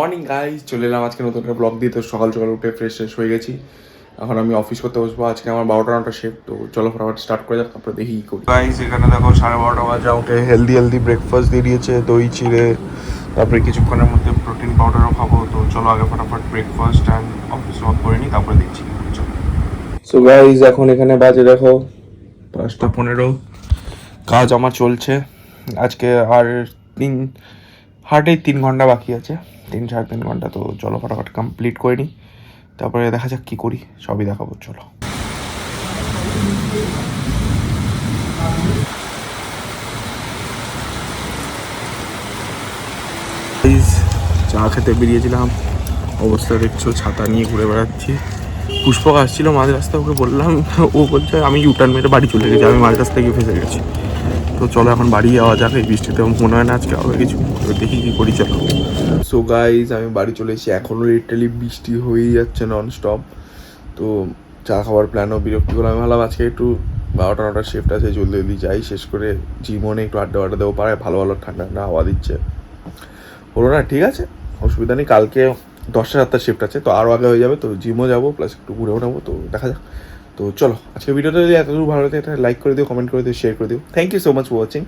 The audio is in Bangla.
মর্নিং গাইজ, চলে এলাম আজকে নতুন একটা ব্লগ দিয়ে। তো সকাল সকাল উঠে ফ্রেশ হয়ে গেছি। এখন আমি অফিস করতে বসবো। আজকে আমার 12টা শিফট। তো চলো ফটাফট স্টার্ট করে যাক, তারপরে দেখি কী করি। গাইজ এখানে দেখো 12:30 বাজে, উঠে হেলদি ব্রেকফাস্ট দিয়ে দিয়েছে, দই চিড়ে। তারপরে কিছুক্ষণের মধ্যে প্রোটিন পাউডারও খাবো। তো চলো আগে ফটাফট ব্রেকফাস্ট অ্যান্ড অফিস ওয়ার্ক করে নিই, তারপরে দেখছি। চলো। সো গাইজ এখন এখানে বাজে দেখো 5টা 15। কাজ আমার চলছে আজকে। আর তিন হার্ডলি 3 ঘন্টা বাকি আছে, 3 সাড়ে 3 ঘন্টা। তো চলো ফটাফট কমপ্লিট করে নিই, তারপরে দেখা যাক কী করি, সবই দেখাবো। চলো চা খেতে বেরিয়েছিলাম, অবস্থা দেখছো, ছাতা নিয়ে ঘুরে বেড়াচ্ছি। পুষ্পক আসছিল মাঝ রাস্তায়, ওকে বললাম, ও বলছে আমি ইউটার্ন মেরে বাড়ি চলে গেছি, আমি মাঝ রাস্তায় গিয়ে ফেসে গেছি। তো চলো এখন বাড়ি যাওয়া যাক, এই বৃষ্টিতে মনে হয় না আজকে হবে কিছু, দেখি কী করি। চলো। সো গাইজ আমি বাড়ি চলে এসেছি, এখনও লিটারালি বৃষ্টি হয়েই যাচ্ছে নন স্টপ। তো চা খাওয়ার প্ল্যানও বিরক্তি করলাম। আমি ভাবলাম আজকে একটু 12টা শিফট আছে, জলদি যাই, শেষ করে জীবনে একটু আড্ডা দেবো পারে, ভালো ঠান্ডা হাওয়া দিচ্ছে। হলো না, ঠিক আছে, অসুবিধা নেই। কালকে 10টা 7টা শিফট আছে, তো আরও আগে হয়ে যাবে। তো জিমও যাবো, প্লাস একটু ঘুরেও নেবো। তো দেখা যাক। তো চলো, আজকে ভিডিওটা যদি এতদূর ভালো লাগে, একটা লাইক করে দিও, কমেন্ট করে দিও, শেয়ার করে দিও। Thank you so much for watching.